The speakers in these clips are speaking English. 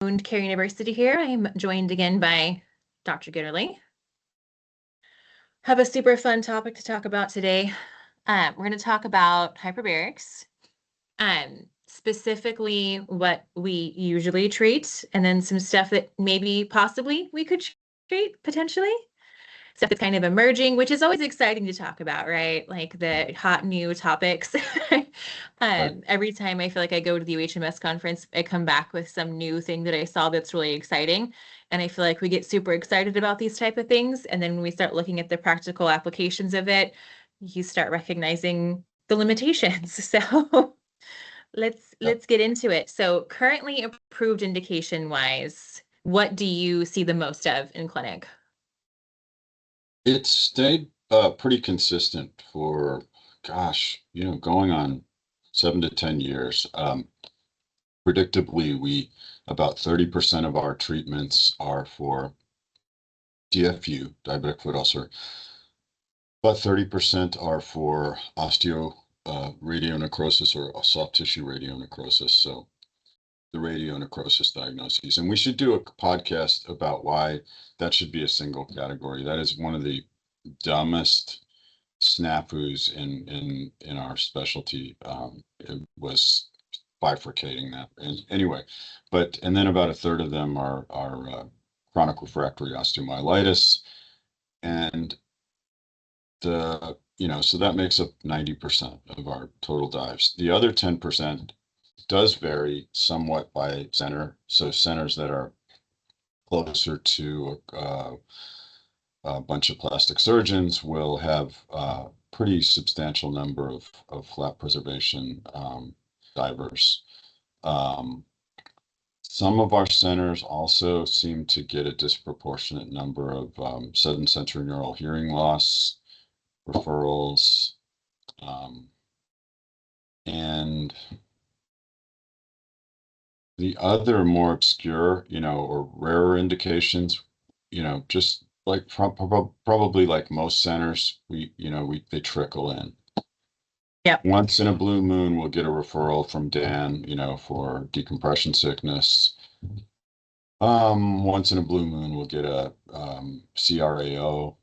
Wound Care University here. I'm joined again by Dr. Gitterly. Have a super fun topic to talk about today. We're going to talk about hyperbarics, specifically what we usually treat, and then some stuff that maybe possibly we could treat potentially. Stuff that's kind of emerging, which is always exciting to talk about, right? Like the hot new topics. Every time I feel like I go to the UHMS conference, I come back with some new thing that I saw that's really exciting. And I feel like we get super excited about these type of things. And then when we start looking at the practical applications of it, you start recognizing the limitations. So let's get into it. So currently approved indication wise, what do you see the most of in clinic? It's stayed pretty consistent for, gosh, going on 7 to 10 years. Predictably, about 30% of our treatments are for DFU, diabetic foot ulcer. About 30% are for radionecrosis or soft tissue radionecrosis. So the radionecrosis diagnoses. And we should do a podcast about why that should be a single category. That is one of the dumbest snafus in our specialty. It was bifurcating that. And anyway, and then about a third of them are chronic refractory osteomyelitis, and so that makes up 90% of our total dives. The other 10% does vary somewhat by center. So centers that are closer to a bunch of plastic surgeons will have a pretty substantial number of flap preservation divers. Some of our centers also seem to get a disproportionate number of sudden sensorineural hearing loss referrals. And the other more obscure, or rarer indications, just like probably like most centers, they trickle in. Yep. Once in a blue moon, we'll get a referral from Dan, for decompression sickness. Once in a blue moon, we'll get a CRAO.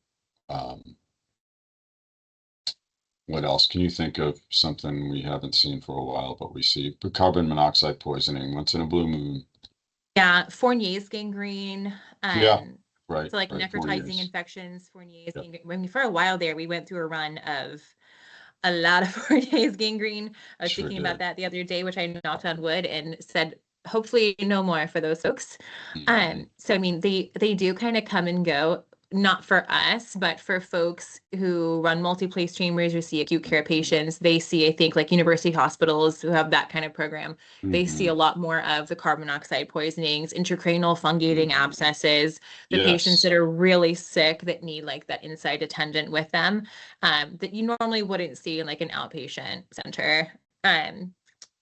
What else? Can you think of something we haven't seen for a while, but we see? But carbon monoxide poisoning once in a blue moon. Yeah, Fournier's gangrene. Yeah, right, So like right. necrotizing 4 years. infections, Fournier's Yep. gangrene. I mean, for a while there, we went through a run of a lot of Fournier's gangrene. I was Sure thinking about did. that the other day, which I knocked on wood and said, hopefully no more for those folks. Mhm. So I mean, they do kind of come and go, not for us, but for folks who run multi-place chambers or see acute care patients. They see, I think, like university hospitals who have that kind of program. They see a Mhm. lot more of the carbon monoxide poisonings, intracranial fungating Mhm. abscesses, the patients Yes. that are really sick that need like that inside attendant with them, that you normally wouldn't see in like an outpatient center.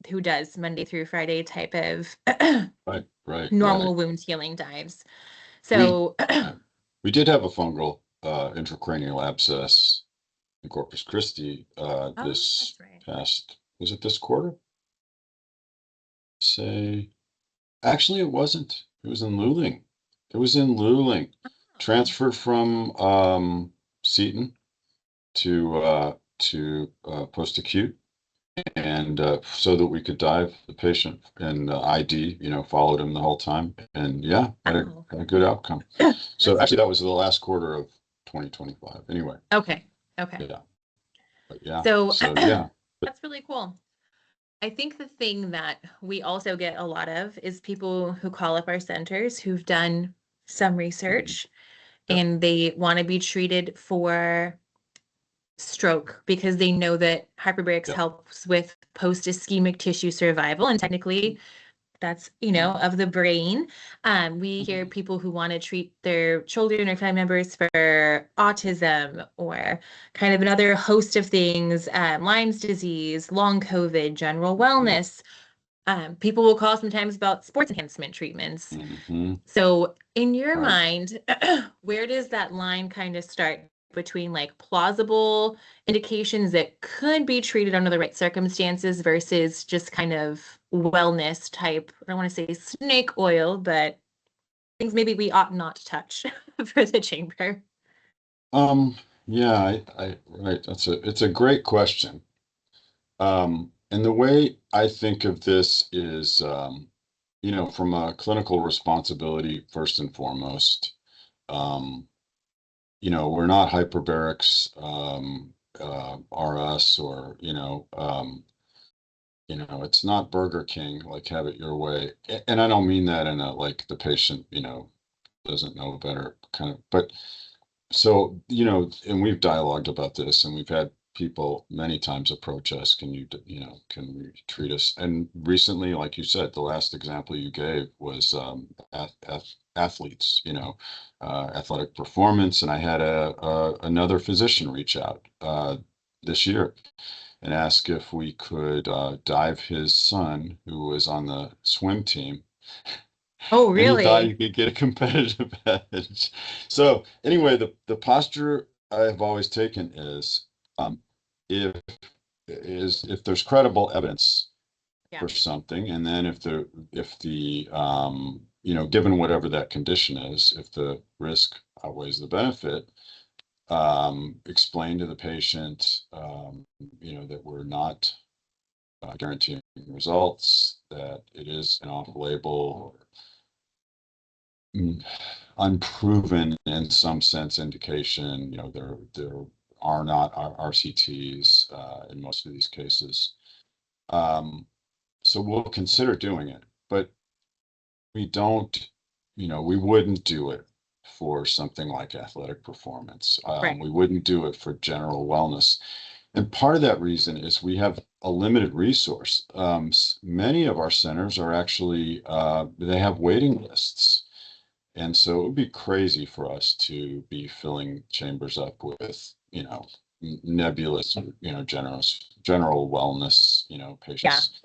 Who does Monday through Friday type of Right, right, right. normal wound healing dives. We So, we did have a fungal intracranial abscess in Corpus Christi oh, this that's right. past, was it this quarter? Say, actually, it wasn't. It was in Luling. It was in Luling. Oh, Transferred from Seton to post-acute, and so that we could dive the patient and ID, followed him the whole time, and yeah, oh, had a good outcome. So that's actually, that was the last quarter of 2025. Anyway, okay. Okay. yeah, but yeah, So so yeah, but that's really cool. I think the thing that we also get a lot of is people who call up our centers who've done some mhm, research yep, and they want to be treated for stroke because they know that hyperbarics yep, helps with post-ischemic tissue survival. And technically, that's, mhm, of the brain. We hear mhm, people who want to treat their children or family members for autism or kind of another host of things, Lyme's disease, long COVID, general yep, wellness. People will call sometimes about sports enhancement treatments. mhm. So, in your Right. mind, where does that line kind of start? between like plausible indications that could be treated under the right circumstances versus just kind of wellness type, I don't want to say snake oil, but things maybe we ought not to touch for the chamber. Um, yeah, right. It's a great question. And the way I think of this is, from a clinical responsibility first and foremost. Um, we're not hyperbarics, RS, or, it's not Burger King, like have it your way. And I don't mean that in a like the patient, doesn't know better kind of, but so, and we've dialogued about this, and we've had people many times approach us, can you treat us? And recently, like you said, the last example you gave was athletes, athletic performance. And I had another physician reach out this year and ask if we could dive his son, who was on the swim team, Oh, and he thought he really? could get a competitive edge. So anyway, the posture I've always taken is, if if there's credible evidence Yeah. for something, and then if the given whatever that condition is, if the risk outweighs the benefit, explain to the patient, that we're not guaranteeing results, that it is an off-label, unproven in some sense indication. There are not RCTs in most of these cases. So we'll consider doing it, but we don't, we wouldn't do it for something like athletic performance. Right. We wouldn't do it for general wellness. And part of that reason is we have a limited resource. Many of our centers are actually, they have waiting lists. And so it would be crazy for us to be filling chambers up with, nebulous, general wellness, Yeah. patients.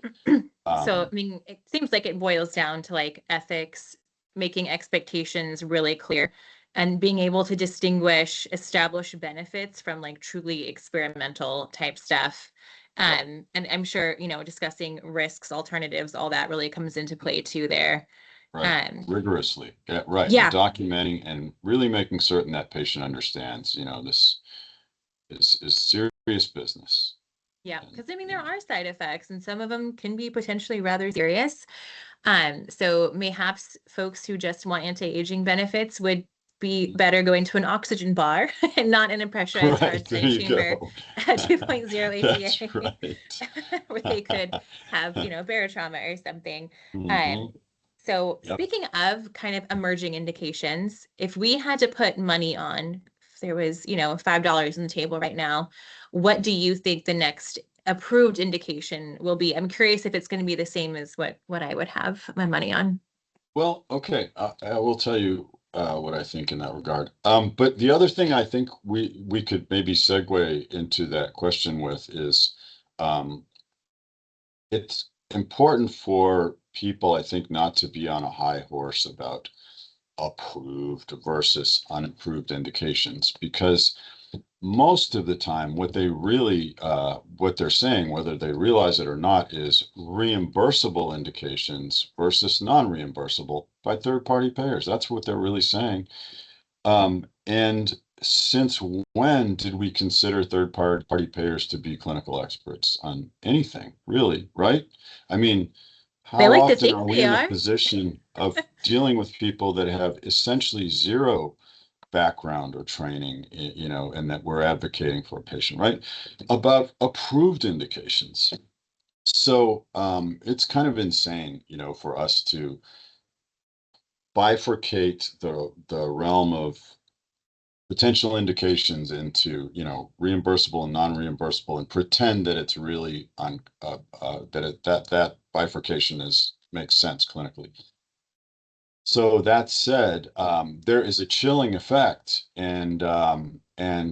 So, Um, I mean, it seems like it boils down to like ethics, making expectations really clear, and being able to distinguish established benefits from like truly experimental type stuff. right, And I'm sure, discussing risks, alternatives, all that really comes into play too there. right, Um, rigorously. Yeah, right. And yeah, documenting and really making certain that patient understands, this is serious business. yeah, And, because I mean, there are side effects, and some of them can be potentially rather serious. So mayhaps folks who just want anti-aging benefits would be better going to an oxygen bar and not in a pressurized right, hard there side you chamber go. at 2.0 That's APA, right. where they could have, barotrauma or something. Um, Hmm. so Yep. speaking of kind of emerging indications, if we had to put money on, if there was, $5 on the table right now, what do you think the next approved indication will be? I'm curious if it's going to be the same as what I would have my money on. Well, okay. I will tell you what I think in that regard. But the other thing I think we could maybe segue into that question with is, um, it's important for people, I think, not to be on a high horse about approved versus unapproved indications, because most of the time what they're saying, whether they realize it or not, is reimbursable indications versus non-reimbursable by third-party payers. That's what they're really saying. And since when did we consider third-party payers to be clinical experts on anything, really, right? I mean, They how like to often think are we they in a are. position of dealing with people that have essentially zero background or training, and that we're advocating for a patient, right? About approved indications. So it's kind of insane, for us to bifurcate the realm of potential indications into, reimbursable and non-reimbursable, and pretend that it's really on that bifurcation makes sense clinically. So that said, there is a chilling effect, and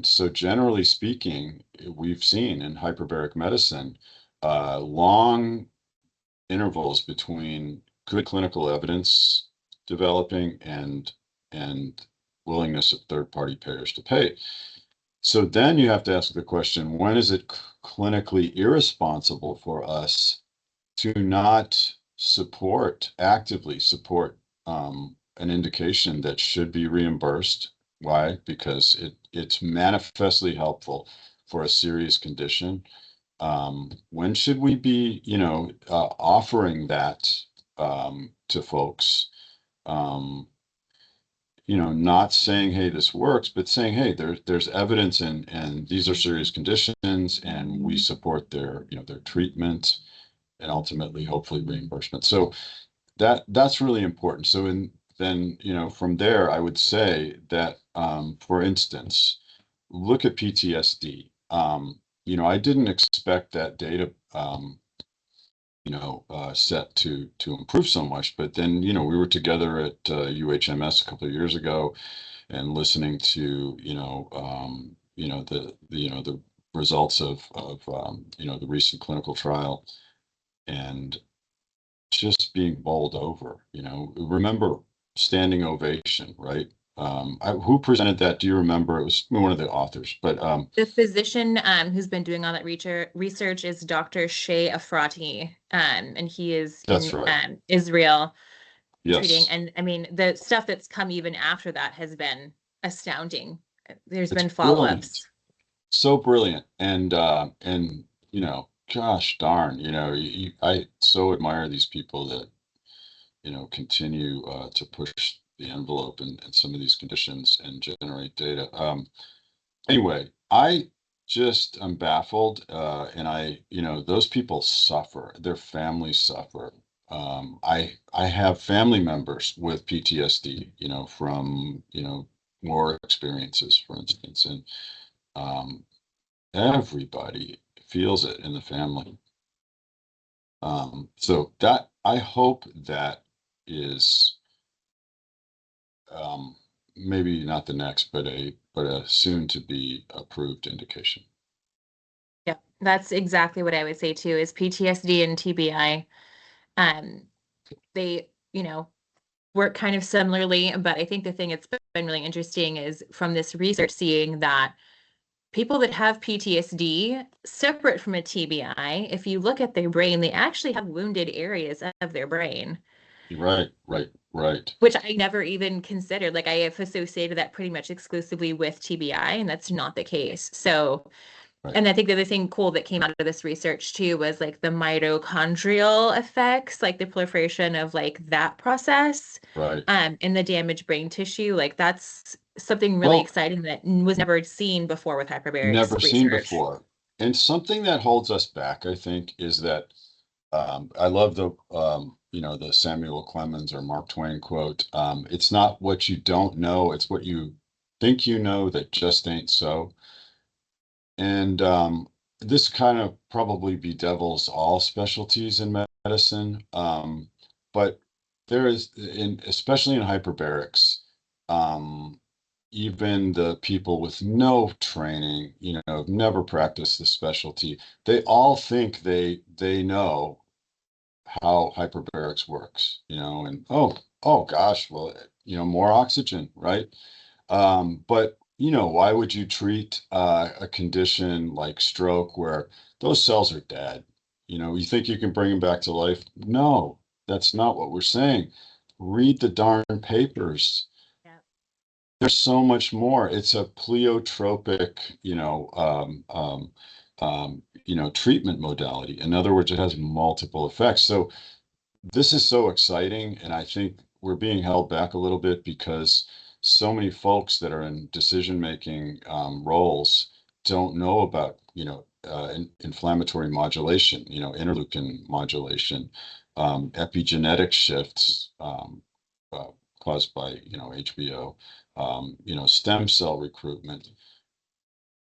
so generally speaking, we've seen in hyperbaric medicine long intervals between good clinical evidence developing and willingness of third-party payers to pay. So then you have to ask the question, when is it clinically irresponsible for us to not actively support an indication that should be reimbursed? Why? Because it's manifestly helpful for a serious condition. When should we be, offering that to folks? Um, not saying, hey, this works, but saying, hey, there's evidence and these are serious conditions and we support their treatment and ultimately, hopefully, reimbursement. So that's really important. So then, from there, I would say that, for instance, look at PTSD. I didn't expect that data, set to improve so much. But then, we were together at UHMS a couple of years ago, and listening to, the results of the recent clinical trial, and just being bowled over. Remember standing ovation, right? Who presented that? Do you remember? It was one of the authors, but The physician who's been doing all that research is Dr. Shea Afrati, and he is that's in right. Israel treating. Yes, And I mean, the stuff that's come even after that has been astounding. There's it's been brilliant, follow-ups. so brilliant, and gosh darn, I so admire these people that continue to push the envelope in some of these conditions and generate data. Anyway, I just am baffled, and those people suffer, their families suffer. I have family members with PTSD, from war experiences, for instance, and um, everybody feels it in the family. So that I hope that is, um, maybe not the next, but a soon to be approved indication. Yeah, that's exactly what I would say too, is PTSD and TBI. Um, they, work kind of similarly, but I think the thing that's been really interesting is from this research seeing that people that have PTSD, separate from a TBI, if you look at their brain, they actually have wounded areas of their brain, Right, right, right, which I never even considered. Like I have associated that pretty much exclusively with TBI, and that's not the case. So, right, and I think the other thing cool that came out of this research too was like the mitochondrial effects, like the proliferation of like that process, right. in the damaged brain tissue. Like that's something really Well, exciting that was never seen before with hyperbarics never seen research. before. And something that holds us back, I think, is that, I love the Samuel Clemens or Mark Twain quote. It's not what you don't know, it's what you think you know that just ain't so. And this kind of probably bedevils all specialties in medicine. But there is, especially in hyperbarics, um, even the people with no training, have never practiced the specialty, they all think they know how hyperbarics works, and oh gosh, well, more oxygen, right? But why would you treat a condition like stroke where those cells are dead? You think you can bring them back to life? No, that's not what we're saying. Read the darn papers. Yeah. There's so much more. It's a pleiotropic, treatment modality. In other words, it has multiple effects. So this is so exciting, and I think we're being held back a little bit because so many folks that are in decision-making roles don't know about, inflammatory modulation, interleukin modulation, epigenetic shifts, uh, caused by, HBO, stem cell recruitment.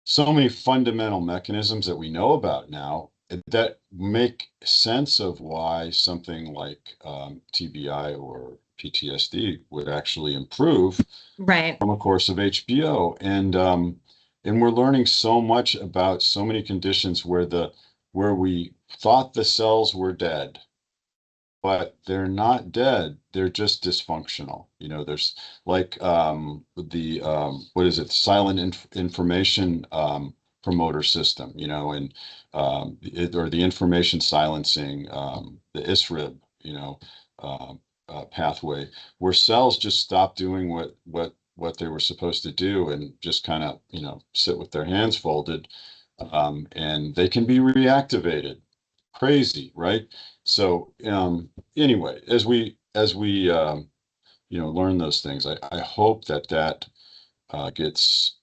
So many fundamental mechanisms that we know about now, that make sense of why something like TBI or PTSD would actually improve Right. from a course of HBO. And we're learning so much about so many conditions where we thought the cells were dead, but they're not dead. They're just dysfunctional. There's like the what is it? Silent information promoter system, and or the information silencing, the ISRIB, pathway, where cells just stop doing what they were supposed to do and just kind of, sit with their hands folded, and they can be reactivated. Crazy, right? So anyway, as we learn those things, I hope that gets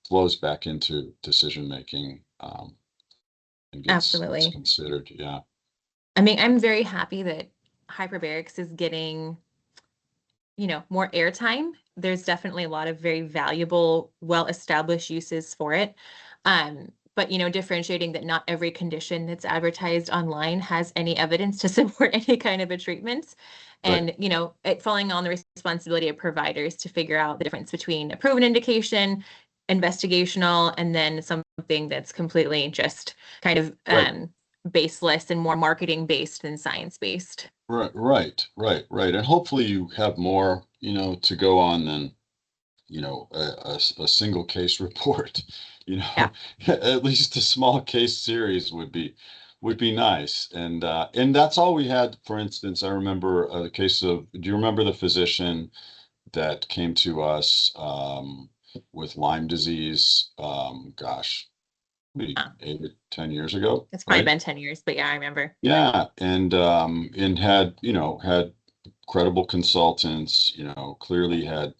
flows back into decision making, and gets Absolutely. considered. Yeah, I mean, I'm very happy that hyperbarics is getting, more airtime. There's definitely a lot of very valuable, well-established uses for it. But differentiating that not every condition that's advertised online has any evidence to support any kind of a treatment. right, And, it falling on the responsibility of providers to figure out the difference between a proven indication, investigational, and then something that's completely just kind of right. baseless and more marketing based than science based. Right. And hopefully you have more, to go on than, a single case report. Yeah. At least a small case series would be nice. And that's all we had. For instance, I remember a case of, do you remember the physician that came to us with Lyme disease? Gosh, maybe Uh, 8 or 10 years ago, it's probably right? been 10 years, but yeah, I remember. Yeah, and had credible consultants, clearly had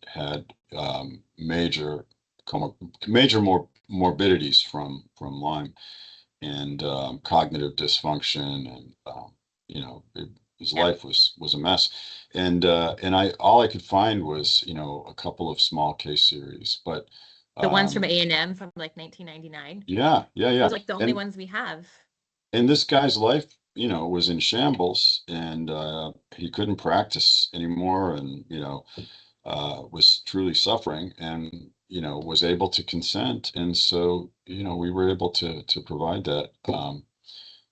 major morbidities from Lyme, and cognitive dysfunction, and his Yeah. life was a mess. And I all I could find was, a couple of small case series, but The ones from um A&M from like 1999. yeah, yeah, Those yeah. are like the only And ones we have. this guy's life, was in shambles, and he couldn't practice anymore, and was truly suffering, and was able to consent, and so we were able to provide that.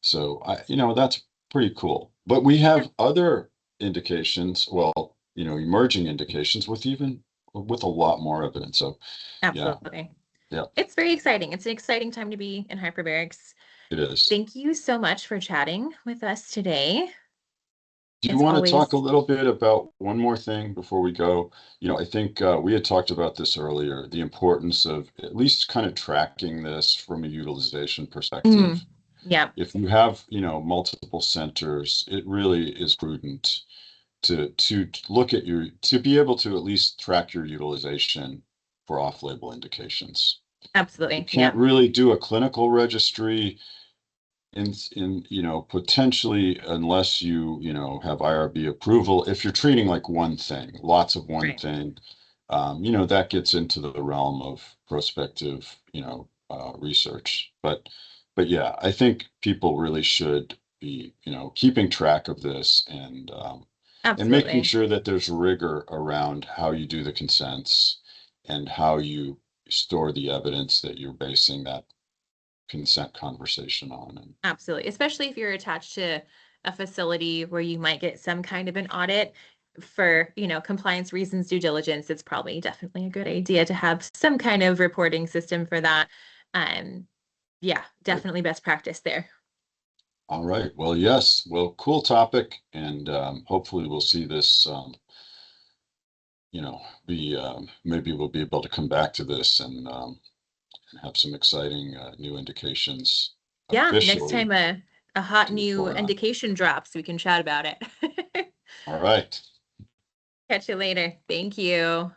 So that's pretty cool. But we Yeah, have other indications, well, emerging indications with a lot more evidence. So yeah, absolutely. yeah, It's very exciting. It's an exciting time to be in hyperbarics. it is. Thank you so much for chatting with us today. Do you It's want to talk a always, little bit about one more thing before we go? I think we had talked about this earlier, the importance of at least kind of tracking this from a utilization mm, perspective. yeah, If you have, multiple centers, it really is prudent to look at to be able to at least track your utilization for off-label indications. You absolutely. can't Yeah, really do a clinical registry in potentially, unless have IRB approval, if you're treating like one thing, lots of one right. thing, that gets into the realm of prospective, research. But yeah, I think people really should be, keeping track of this, and making Absolutely. sure that there's rigor around how you do the consents and how you store the evidence that you're basing that consent conversation on. And Absolutely. Especially if you're attached to a facility where you might get some kind of an audit for, compliance reasons, due diligence, it's probably definitely a good idea to have some kind of reporting system for that. Um, yeah, right. definitely best practice there. All right. Well, yes. Well, cool topic, and hopefully we'll see this. Be maybe we'll be able to come back to this, and have some exciting new indications Yeah, next officially time a hot to new report on. indication drops, we can chat about it. All right. Catch you later. Thank you.